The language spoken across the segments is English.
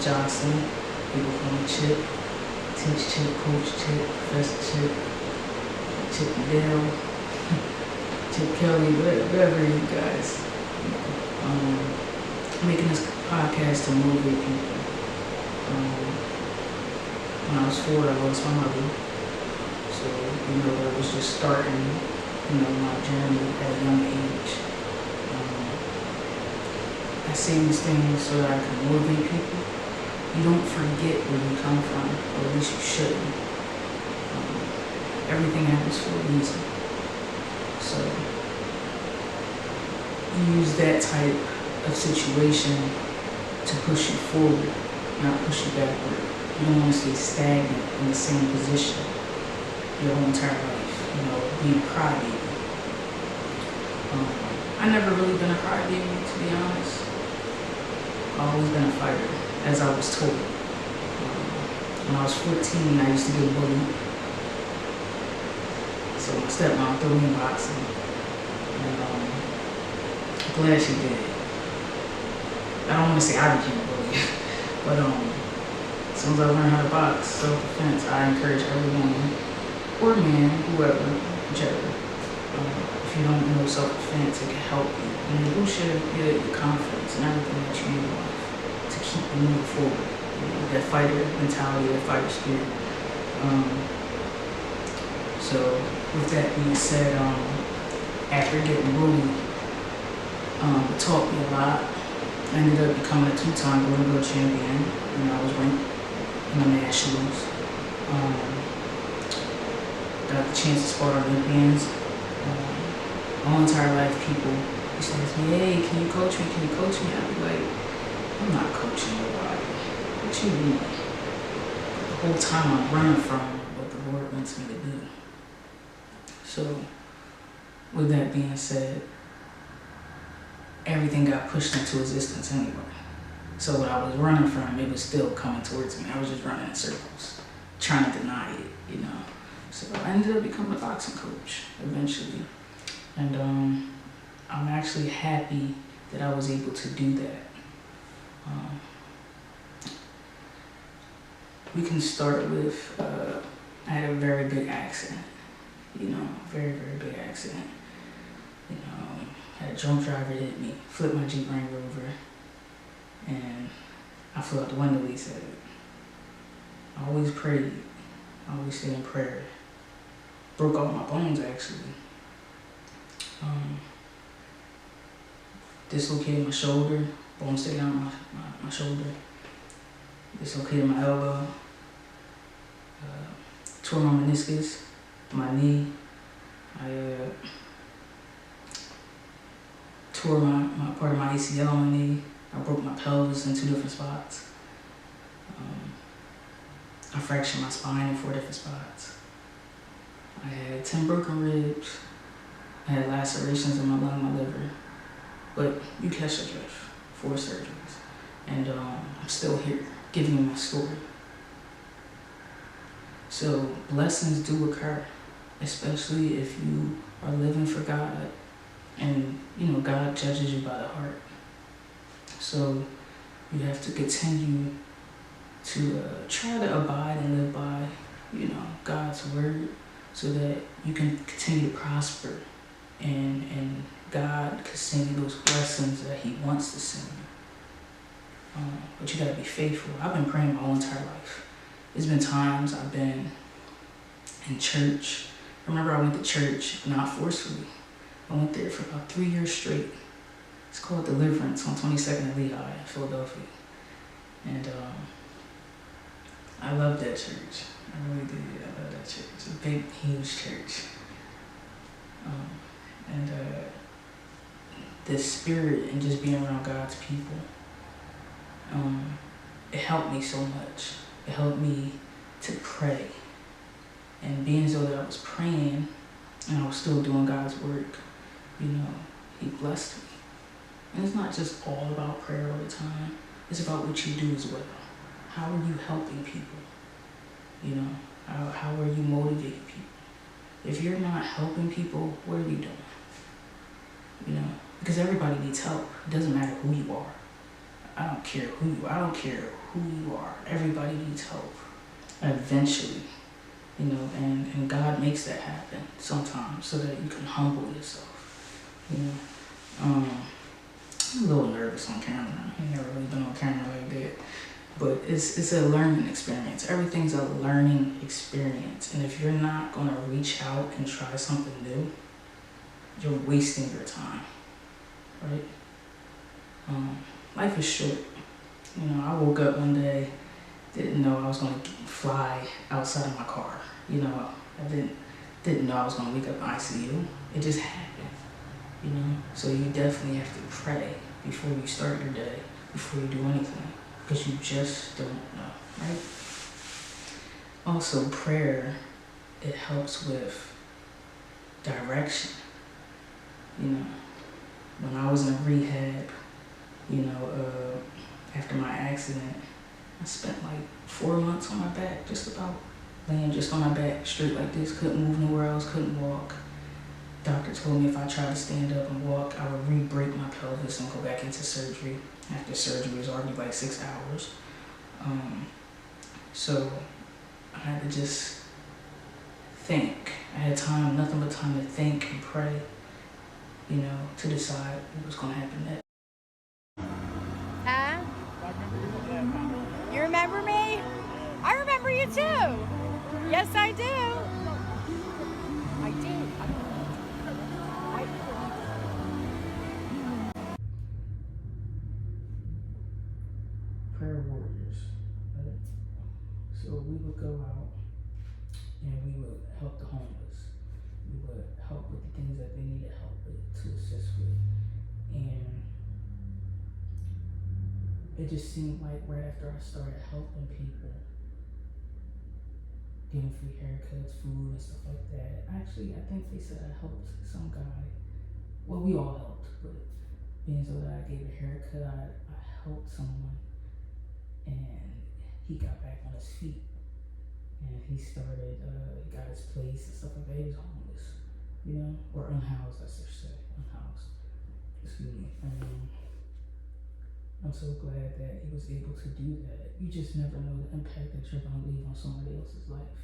Johnson. People call me Chip. Teach Chip, Coach Chip, Professor Chip, Chip Dale, Chip Kelly, whatever you guys. Making this podcast to motivate people. When I was 4, I lost my mother. So, I was just starting, my journey at a young age. I say these things so that I can motivate people. You don't forget where you come from, or at least you shouldn't. Everything happens for a reason. So, use that type of situation to push you forward, not push you backward. You don't want to stay stagnant in the same position your whole entire life, be a crybaby. I never really been a crybaby, to be honest. I've always been a fighter, as I was told. When I was 14, I used to get bullied. So my stepmom threw me in boxing. And I'm glad she did. I don't want to say I became a bully, but as soon as I learned how to box, self-defense, I encourage every woman or man, whoever, whichever. If you don't know self-defense, it can help you. And it will share your confidence and everything that you need in life to keep you moving forward. That fighter mentality, that fighter spirit. So with that being said, after getting bullied, it taught me a lot. I ended up becoming a 2-time Golden Belt champion, and I was ranked in the nationals. Got the chance to spar Olympians. My whole entire life, people used to ask me, "Hey, can you coach me? Can you coach me?" I'd be like, "I'm not coaching nobody. What you mean?" The whole time I'm running from what the Lord wants me to do. So, with that being said, everything got pushed into existence anyway. So what I was running from, it was still coming towards me. I was just running in circles, trying to deny it, So I ended up becoming a boxing coach eventually. And I'm actually happy that I was able to do that. We can start with, I had a very big accident, very, very big accident. Had a drunk driver hit me, flipped my Jeep Range Rover, and I flew out the window, he said. I always prayed, I always stayed in prayer. Broke all my bones, actually. Dislocated my shoulder, bone stayed down my shoulder. Dislocated my elbow. Tore my meniscus, my knee. I tore my part of my ACL on my knee. I broke my pelvis in 2 different spots. I fractured my spine in 4 different spots. I had 10 broken ribs. I had lacerations in my lung, my liver. But you catch the drift. 4 surgeries. And I'm still here, giving you my story. So blessings do occur, especially if you are living for God. And, God judges you by the heart. So you have to continue to try to abide and live by, God's word so that you can continue to prosper and God can send you those blessings that He wants to send you. But you got to be faithful. I've been praying my whole entire life. There's been times I've been in church. I remember I went to church, not forcefully. I went there for about 3 years straight. It's called Deliverance on 22nd and Lehigh in Philadelphia. And I love that church. I really did. I love that church. It's a big, huge church. And the spirit and just being around God's people, it helped me so much. It helped me to pray. And being as though that I was praying and I was still doing God's work, He blessed me. And it's not just all about prayer all the time. It's about what you do as well. How are you helping people? How are you motivating people? If you're not helping people, what are you doing? Because everybody needs help. It doesn't matter who you are. I don't care who you are. Everybody needs help eventually, and God makes that happen sometimes so that you can humble yourself, I'm a little nervous on camera. I've never really been on camera like that. But it's a learning experience. Everything's a learning experience. And if you're not going to reach out and try something new, you're wasting your time, right? Life is short. I woke up one day, didn't know I was going to fly outside of my car. I didn't know I was going to wake up in ICU. It just happened, So you definitely have to pray before you start your day, before you do anything, because you just don't know, right? Also, prayer, it helps with direction. When I was in rehab, after my accident, I spent like 4 months on my back, just about laying just on my back, straight like this, couldn't move nowhere else, couldn't walk. Doctor told me if I tried to stand up and walk, I would re-break my pelvis and go back into surgery. After surgery, it was already like 6 hours. So I had to just think. I had time, nothing but time to think and pray, to decide what was going to happen next. Huh? You remember me? I remember you too. Yes, I do. I do. Prayer warriors, right? So we would go out and we would help the homeless. We would help with the things that they needed help with, to assist with. And it just seemed like right after I started helping people, giving free haircuts, food, and stuff like that. Actually, I think they said I helped some guy. Well, we all helped, but being so that I gave a haircut, I helped someone, and he got back on his feet. And he started, he got his place and stuff like that. He was homeless, or unhoused, I should say, unhoused. Excuse me. I'm so glad that he was able to do that. You just never know the impact that you're going to leave on somebody else's life.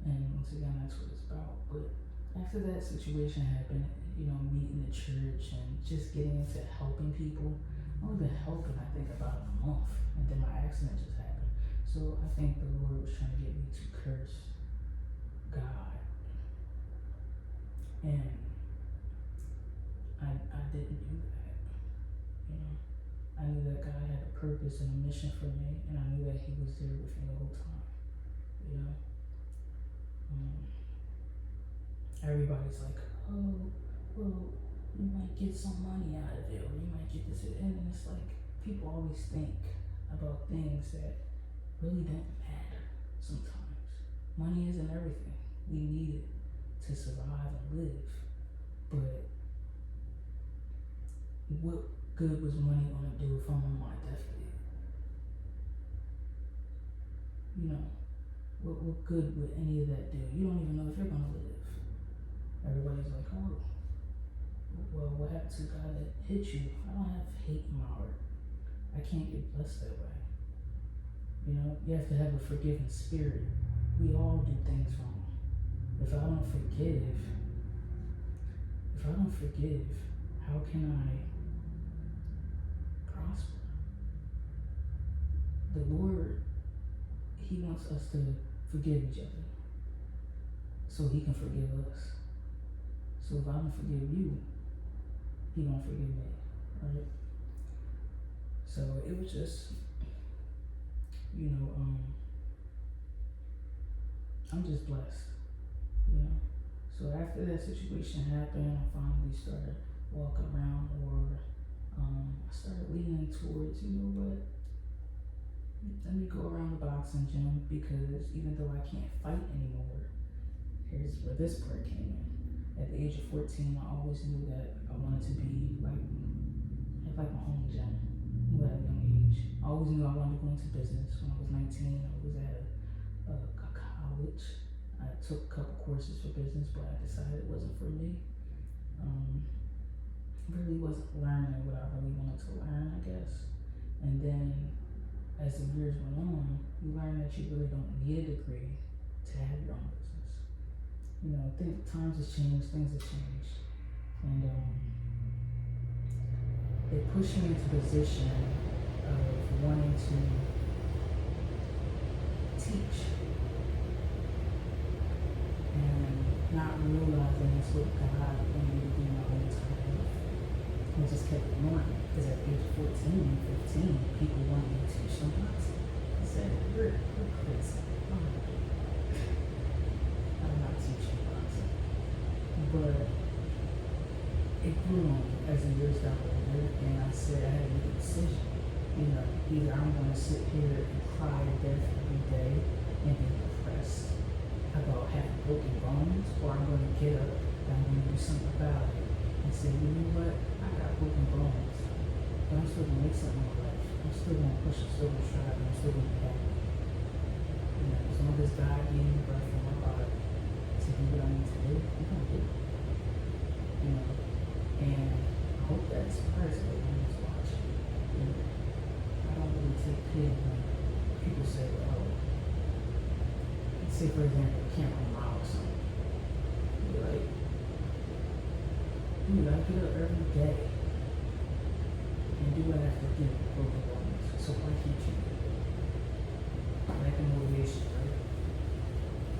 And once again, that's what it's about. But after that situation happened, meeting the church and just getting into helping people, I've only been helping, I think, about a month. And then my accident just happened. So I think the Lord was trying to get me to curse God. And I didn't do that. I knew that God had a purpose and a mission for me, and I knew that He was there with me the whole time. Everybody's like, oh, well, you might get some money out of it, or you might get this, and it's like people always think about things that really don't matter sometimes. Money isn't everything. We need it to survive and live, but what good was money gonna do if I'm on my deathbed? What good would any of that do? You don't even know if you're gonna live. Everybody's like, oh, well, what happened to God that hit you? I don't have hate in my heart. I can't get blessed that way. You have to have a forgiving spirit. We all do things wrong. If I don't forgive, how can I prosper? The Lord, He wants us to forgive each other so He can forgive us. So if I don't forgive you, He won't forgive me, right? So it was just, I'm just blessed, So after that situation happened, I finally started walking around more. I started leaning towards, let me go around the boxing gym, because even though I can't fight anymore, here's where this part came in. At the age of 14, I always knew that I wanted to be have my own gym. I knew at a young age. I always knew I wanted to go into business. When I was 19, I was at a college. I took a couple courses for business, but I decided it wasn't for me. Really wasn't learning what I really wanted to learn, I guess. And then as the years went on, you learn that you really don't need a degree to have your own business. You know, times have changed, things have changed, and they push me into a position of wanting to teach and not realizing it's what God wanted me to do my whole time. I just kept ignoring it because at age 14 and 15, people wanted me to teach them boxing. I said, you're crazy. I'm not teaching boxing. But it grew on me as the years got older, and I said I had to make a decision. You know, either I'm going to sit here and cry to death every day and be depressed about having broken bones, or I'm going to get up and I'm going to do something about it and say, you know what, I got broken bones, but I'm still going to make something of my life. I'm still going to push, I'm still going to strive, and I'm still going to be happy. You know, as long as God gave me breath in my body to do what I need to do, I'm going to do it. You know, and I hope that inspires everyone who's watching. You know, I don't really take pity when people say, oh, say for example, you can't run a mile or something. You're like, dude, I get up every day and do what I have to do with broken bones. So why can't you do it? Like a motivation, right?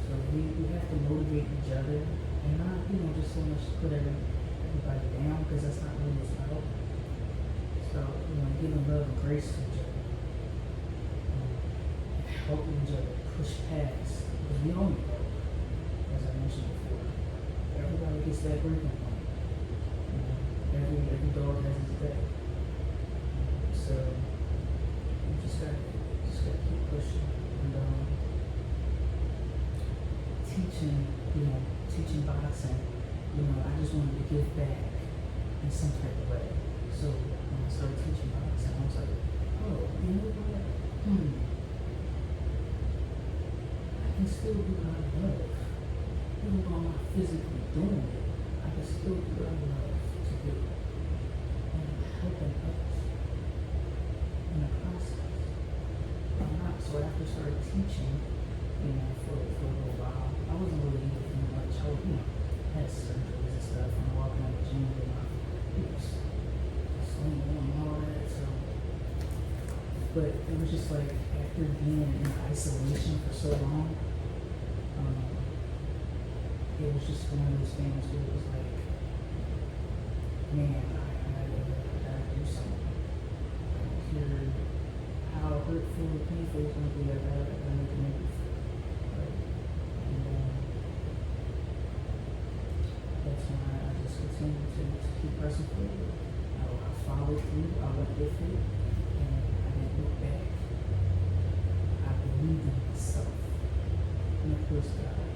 So we have to motivate each other and not, you know, just so much put everybody down, because that's not really what it's about. So, you know, giving love and grace to each other. And helping each other push past. Because we all need help, as I mentioned before. Everybody gets that breaking point. You know, every dog has its day. So you just gotta keep pushing. And teaching boxing, you know, I just wanted to give back in some type of way. So when I started teaching boxing, I was like, oh, you know what? I can still do what I love. Even though I'm not physically doing it, I can still do what I love to do. And I'm helping others in the process. So after I started teaching, you know, for a little while, I wasn't really eating much. I was, you know, had surgeries and stuff, and walking out the gym with my, you know, sling and all that. So, but it was just like after being in isolation for so long, it was just one of those things where it was like, man, I gotta do something. I don't care how hurtful or painful it's gonna be. I gotta make it right. And that's why I just continue to keep pressing forward. I followed through, I went with it, and I didn't look back. I believed in myself. And of course, God,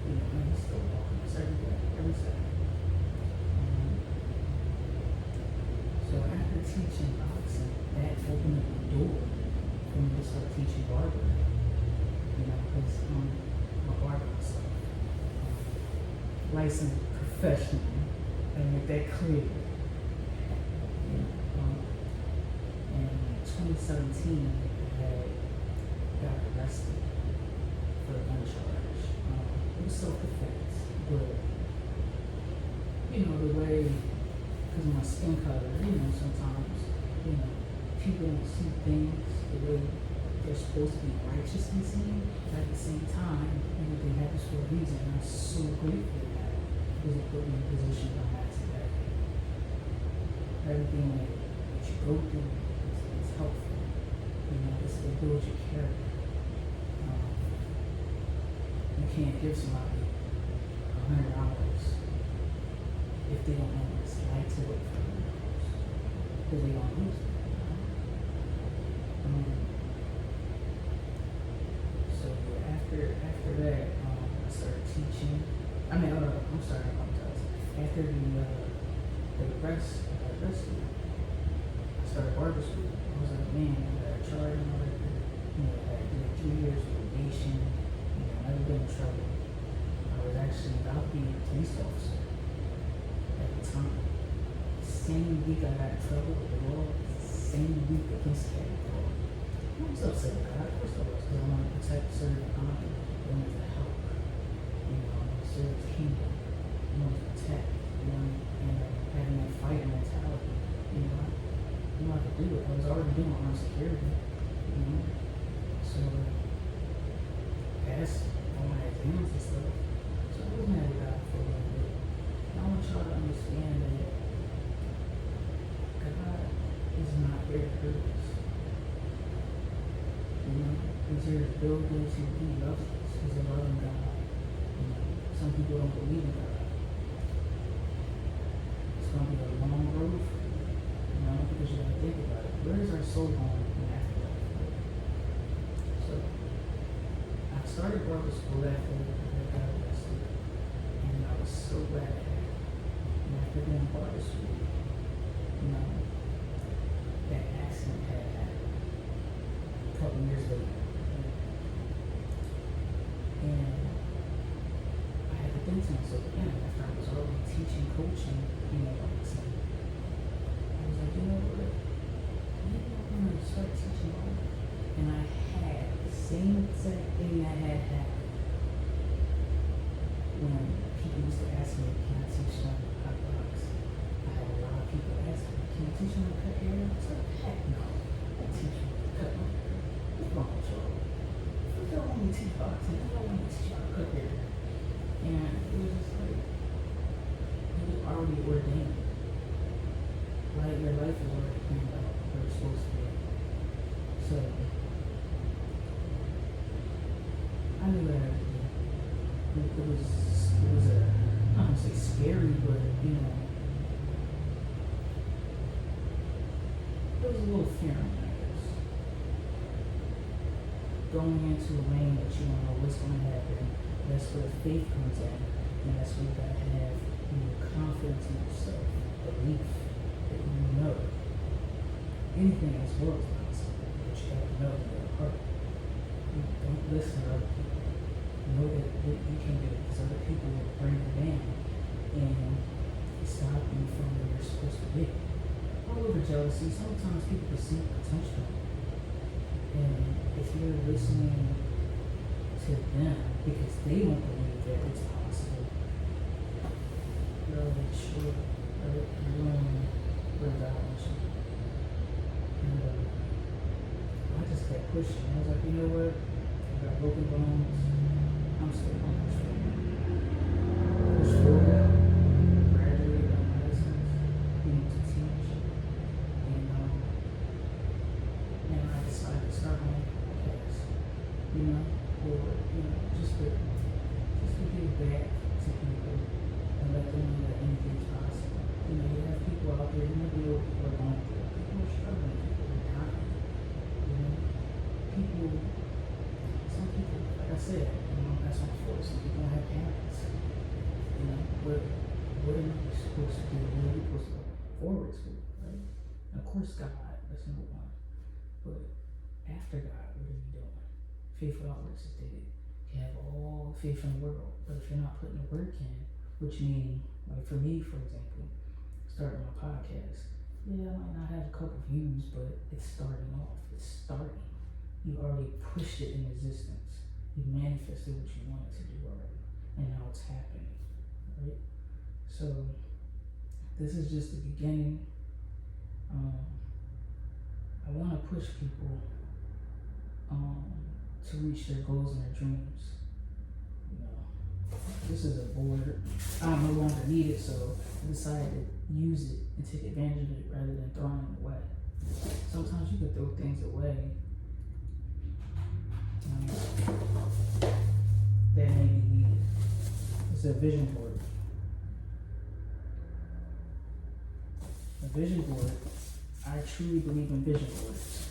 you know, and He's still walking us every day, every second. So after teaching boxing, that opened up the door for me to start teaching barbering. You know, because I'm a barber myself. Licensed professionally, and make that clear. In 2017, I got arrested for a gun charge. It was self-defense, but you know, the way, because of my skin color, you know, sometimes, you know, people don't see things the way they're supposed to be righteously seen, but at the same time, everything happens for a reason. And I'm so grateful for that, because it put me in a position where I'm at today. Everything that you go through is helpful. You know, it builds your character. You can't give somebody $100 if they don't know what it's like to work for $100, because they don't use it. So after that, I started teaching. I'm sorry, I apologize. After the arrest, I got arrested. I started barber school. I was like, man, I got charged and all that. You know, I did 3 years of probation. You know, never been in trouble. I was actually about to be a police officer at the time. Same week I got in trouble with the law, same week the police came called. I'm It's upset God. First of all, because I want to protect, serve, and honor. I want to help. Serve His kingdom. I want to protect. And having that fighter mentality. I know how to do it. I was already doing armed security. So that's all my exams and stuff. So I was mad at God for a little bit. And I want y'all to understand that God is not here to hurt us. He's here to build us who He loves us. He's a loving God. Some people don't believe in God. It's going to be a long road for you. Because you got to think about it. Where is our soul going in afterlife? So I started Bible school after I got arrested, and I was so glad I had it. And after doing Bible school, that accident had happened a couple years later. And I had to think to myself again, after I was already teaching, coaching, I was like, you know what? Maybe I'm going to start teaching Bible. And I had the same exact thing that had happened when people used to ask me, can I teach them how to box? I had a lot of people ask me, can you teach them how to cut hair? I was like, heck no. I teach them how to cut my hair. What's wrong with y'all? If you don't want me to teach boxing, I don't want to teach you how to cut hair. And it was just like, it was already ordained. Right? Your life is already planned out where it's supposed to be. So I knew what I had to do. It was a, I don't want to say scary, but there was a little fear in it, I guess. Going into a lane that you don't know what's going to happen, that's where faith comes in, and that's where you got to have confidence in yourself, belief. Anything in this world is possible, but you have to know in your heart. Don't listen to other people. Know that you can do it, because other people will bring you down and stop you from where you're supposed to be. All over jealousy, sometimes people perceive potential. And if you're listening to them because they don't believe that it's possible, you're already sure, right? You're going where God wants you. And I just kept pushing. I was like, you know what? I got broken bones. I'm still going to push forward. Push forward. Graduate, got my license. To teach. And I decided to start my own podcast. Just to give back to people and let them know that anything's possible. You have people out there, you know what people are going through. People are struggling, people are dying. Some people, like I said, that's my force. Some people don't have parents. What are you supposed to do? What are you supposed to go forward to, right? And of course, God, that's number one. But after God, what are you doing? Faith without works is dead. You have all the faith in the world, but if you're not putting the work in, which means, like for me, for example, starting my podcast, I might not have a couple views, but it's starting off. It's starting. You already pushed it in existence. You manifested what you wanted to do already, and now it's happening, right? So this is just the beginning. I want to push people to reach their goals and their dreams. This is a board. I no longer need it, so I decided to use it and take advantage of it rather than throwing it away. Sometimes you can throw things away that may be needed. It's a vision board. A vision board, I truly believe in vision boards.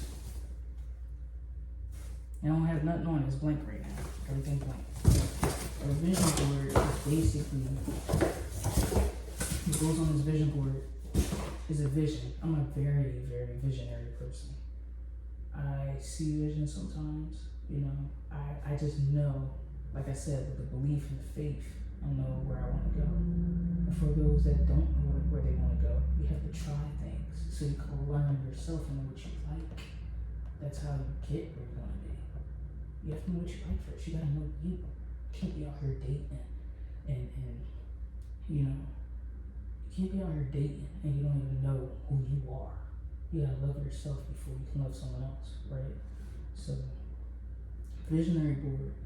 I don't have nothing on it, it's blank right now. Everything's blank. A vision board is basically, what goes on this vision board is a vision. I'm a very, very visionary person. I see vision sometimes, I just know, like I said, with the belief and the faith, I know where I want to go. And for those that don't know where they want to go, you have to try things so you can learn yourself and know what you like. That's how you get where you want to be. You have to know what you like first. You gotta know you. You can't be out here dating and you know, you can't be out here dating and you don't even know who you are. You gotta love yourself before you can love someone else, right? So, visionary board.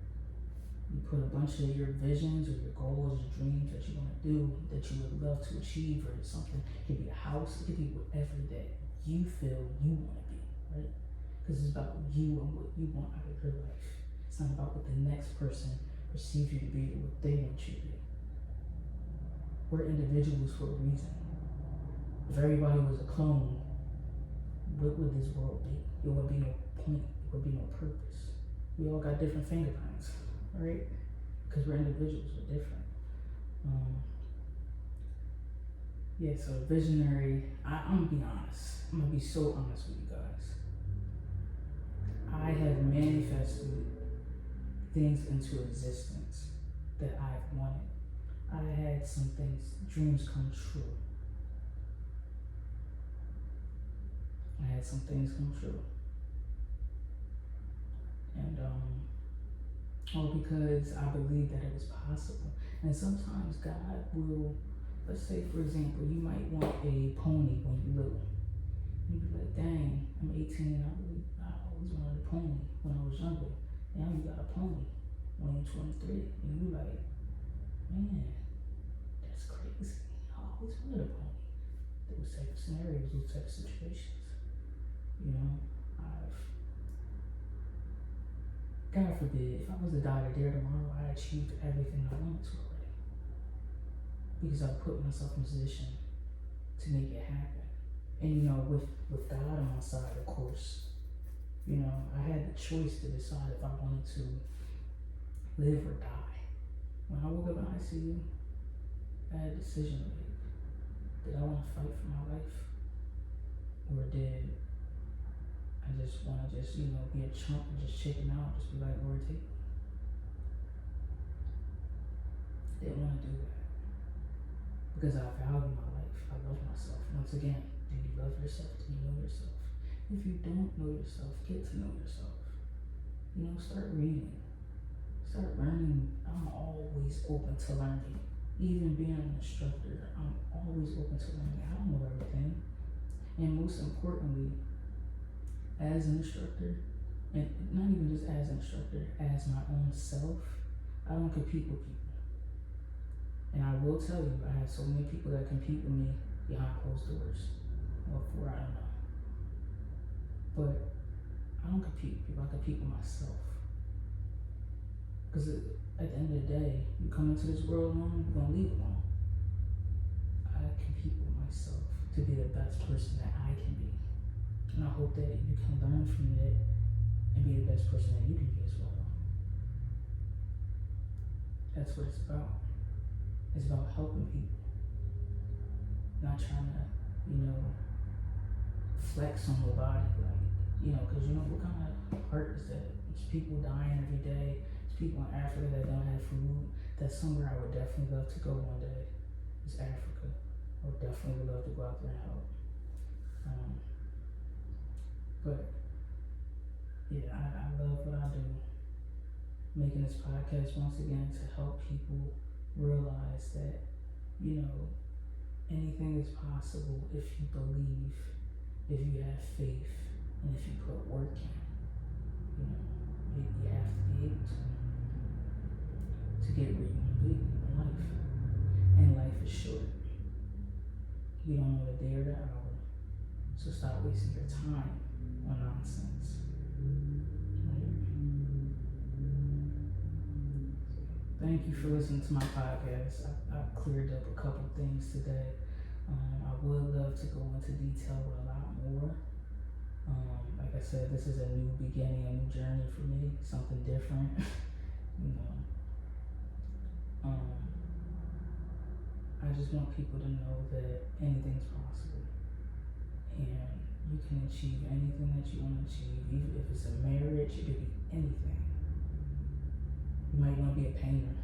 You put a bunch of your visions or your goals, your dreams that you want to do, that you would love to achieve, or something. It could be a house, it could be whatever that you feel you want to be, right? Because it's about you and what you want out of your life. It's not about what the next person perceives you to be or what they want you to be. We're individuals for a reason. If everybody was a clone, what would this world be? It would be no point, it would be no purpose. We all got different fingerprints, right? Because we're individuals, we're different. Yeah, so visionary, I'm gonna be honest. I'm gonna be so honest with you guys. I have manifested things into existence that I've wanted. I had some things, dreams come true. I had some things come true. And all because I believed that it was possible. And sometimes God will, let's say for example, you might want a pony when you're little. You'd be like, dang, I'm 18 and I always wanted a pony when I was younger. Now you got a pony when you're 23 and you like, man, that's crazy. I always wanted a pony. Those type of scenarios, those type of situations. You know, God forbid, if I was to die today or tomorrow, I achieved everything I wanted to already. Because I put myself in a position to make it happen. And you know, with God on my side, of course, you know, I had the choice to decide if I wanted to live or die. When I woke up in ICU, I had a decision to make. Did I want to fight for my life? Or did I just want to you know, be a chump and just chicken out, just be like, Lord, take me? Didn't want to do that. Because I value my life. I love myself. Once again, do you love yourself? Do you know yourself? If you don't know yourself, get to know yourself. You know, start reading. Start learning. I'm always open to learning. Even being an instructor, I'm always open to learning. I don't know everything. And most importantly, as an instructor, and not even just as an instructor, as my own self, I don't compete with people. And I will tell you, I have so many people that compete with me behind closed doors. Or for, I don't know. But I don't compete with people, I compete with myself. Because at the end of the day, you come into this world alone, you're going to leave alone. I compete with myself to be the best person that I can be. And I hope that you can learn from it and be the best person that you can be as well. That's what it's about. It's about helping people. Not trying to, you know, flex on nobody, like, you know, because you know, what kind of art is that? There's people dying every day. There's people in Africa that don't have food. That's somewhere I would definitely love to go one day. Is Africa. I would definitely love to go out there and help. But yeah, I love what I do. Making this podcast once again to help people realize that, you know, anything is possible if you believe, if you have faith, and if you put work in. You know, you have to be able to get where you want to be in life. And life is short. You don't know the day or the hour. So stop wasting your time on nonsense. Right? Thank you for listening to my podcast. I've cleared up a couple things today. I would love to go into detail with a lot more. Like I said, this is a new beginning, a new journey for me, something different. You know, I just want people to know that anything's possible, and you can achieve anything that you want to achieve. Even if it's a marriage, it could be anything. You might want to be a painter.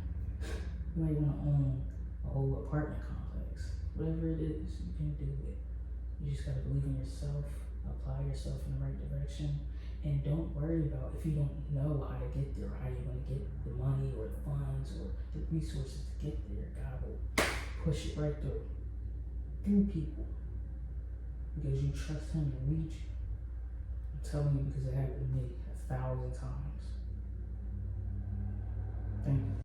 You might want to own a whole apartment complex. Whatever it is, you can do it. You just gotta believe in yourself, apply yourself in the right direction, And don't worry about if you don't know how to get there, how you're going to get the money or the funds or the resources to get there. God will push it right through people because you trust Him to lead you. I'm telling you because it happened to me 1,000 times. Thank you.